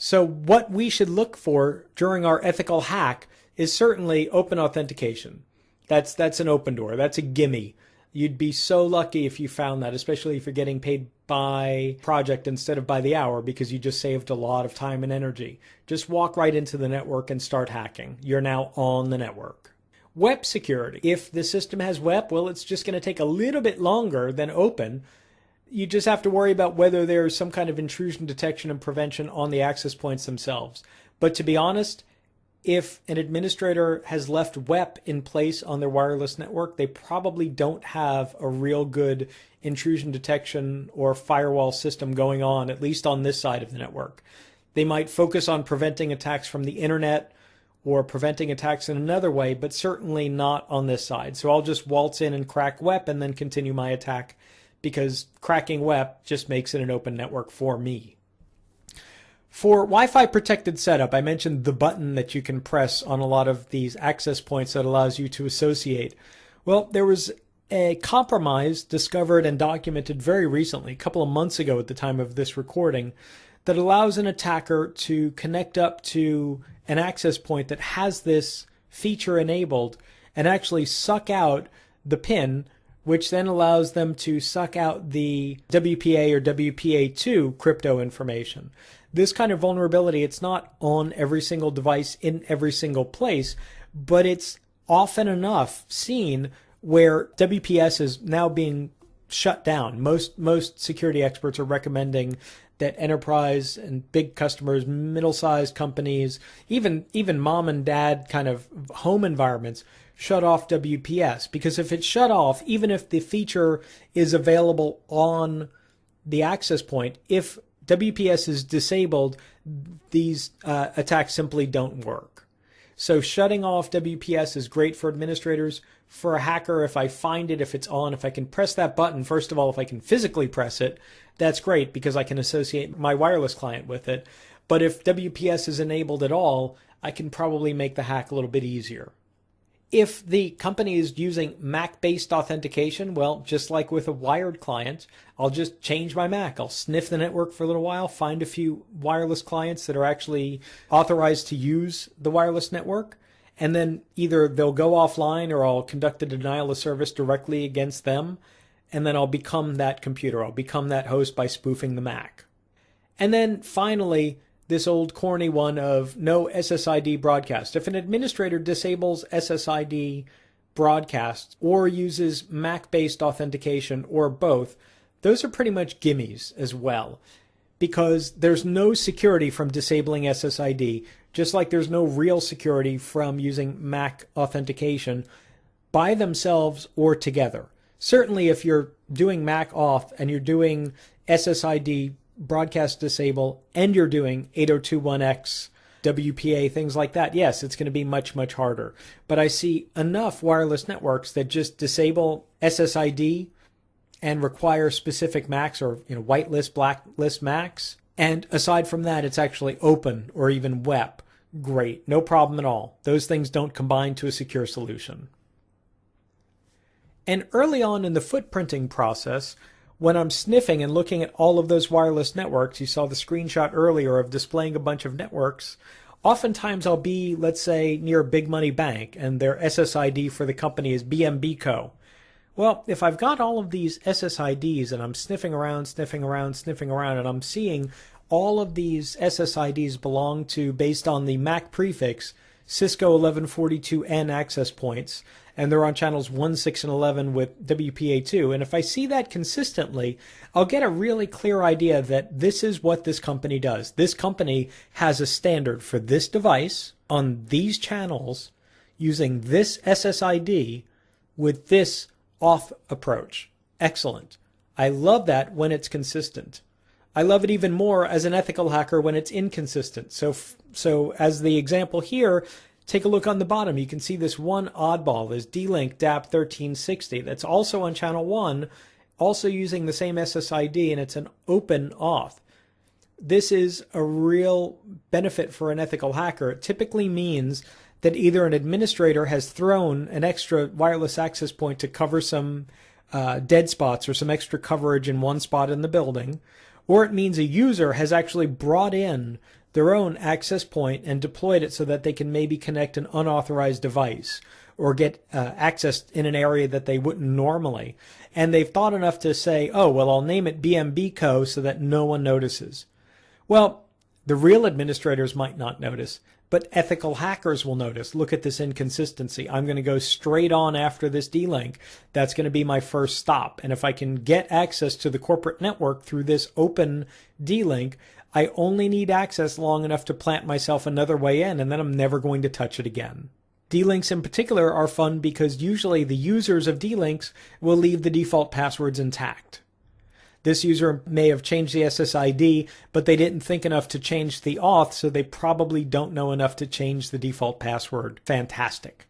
So what we should look for during our ethical hack is certainly open authentication. That's an open door. That's a gimme. You'd be so lucky if you found that, especially if you're getting paid by project instead of by the hour, because you just saved a lot of time and energy. Just walk right into the network and start hacking. You're now on the network. Web security. If the system has web, well, it's just going to take a little bit longer than open. You just have to worry about whether there's some kind of intrusion detection and prevention on the access points themselves. But to be honest, if an administrator has left WEP in place on their wireless network, they probably don't have a real good intrusion detection or firewall system going on, at least on this side of the network. They might focus on preventing attacks from the internet or preventing attacks in another way, but certainly not on this side. So I'll just waltz in and crack WEP and then continue my attack, because cracking WEP just makes it an open network for me. For Wi-Fi protected setup, I mentioned the button that you can press on a lot of these access points that allows you to associate. Well, there was a compromise discovered and documented very recently, a couple of months ago at the time of this recording, that allows an attacker to connect up to an access point that has this feature enabled and actually suck out the PIN, which then allows them to suck out the WPA or WPA2 crypto information. This kind of vulnerability, it's not on every single device in every single place, but it's often enough seen where WPS is now being shut down. Most security experts are recommending that enterprise and big customers, middle-sized companies, even mom and dad kind of home environments shut off WPS, because if it's shut off, even if the feature is available on the access point, if WPS is disabled, these attacks simply don't work. So shutting off WPS is great for administrators. For a hacker, if I find it, if it's on, if I can press that button, first of all, if I can physically press it, that's great because I can associate my wireless client with it. But if WPS is enabled at all, I can probably make the hack a little bit easier. If the company is using MAC-based authentication, well, just like with a wired client, I'll just change my MAC. I'll sniff the network for a little while, find a few wireless clients that are actually authorized to use the wireless network, and then either they'll go offline or I'll conduct a denial of service directly against them, and then I'll become that computer. I'll become that host by spoofing the MAC. And then finally, this old corny one of no SSID broadcast. If an administrator disables SSID broadcast or uses MAC-based authentication or both, those are pretty much gimmies as well, because there's no security from disabling SSID, just like there's no real security from using MAC authentication by themselves or together. Certainly if you're doing MAC auth and you're doing SSID broadcast disable and you're doing 802.1x, WPA, things like that, yes, it's going to be much, much harder. But I see enough wireless networks that just disable SSID and require specific MACs or whitelist, blacklist MACs. And aside from that, it's actually open or even WEP. Great, no problem at all. Those things don't combine to a secure solution. And early on in the footprinting process, when I'm sniffing and looking at all of those wireless networks, you saw the screenshot earlier of displaying a bunch of networks, oftentimes I'll be, let's say, near a big money bank and their SSID for the company is BMB Co. Well, if I've got all of these SSIDs and I'm sniffing around, and I'm seeing all of these SSIDs belong to, based on the MAC prefix, Cisco 1142N access points, and they're on channels 1, 6, and 11 with WPA2. And if I see that consistently, I'll get a really clear idea that this is what this company does. This company has a standard for this device on these channels using this SSID with this auth approach. Excellent. I love that when it's consistent. I love it even more as an ethical hacker when it's inconsistent. So as the example here, take a look on the bottom. You can see this one oddball, this D-Link DAP 1360. That's also on channel 1, also using the same SSID, and it's an open auth. This is a real benefit for an ethical hacker. It typically means that either an administrator has thrown an extra wireless access point to cover some dead spots or some extra coverage in one spot in the building, or it means a user has actually brought in their own access point and deployed it so that they can maybe connect an unauthorized device or get access in an area that they wouldn't normally. And they've thought enough to say, oh, well, I'll name it BMBCo so that no one notices. Well, the real administrators might not notice, but ethical hackers will notice. Look at this inconsistency. I'm going to go straight on after this D-Link. That's going to be my first stop. And if I can get access to the corporate network through this open D-Link, I only need access long enough to plant myself another way in, and then I'm never going to touch it again. D-Links in particular are fun because usually the users of D-Links will leave the default passwords intact. This user may have changed the SSID, but they didn't think enough to change the auth, so they probably don't know enough to change the default password. Fantastic.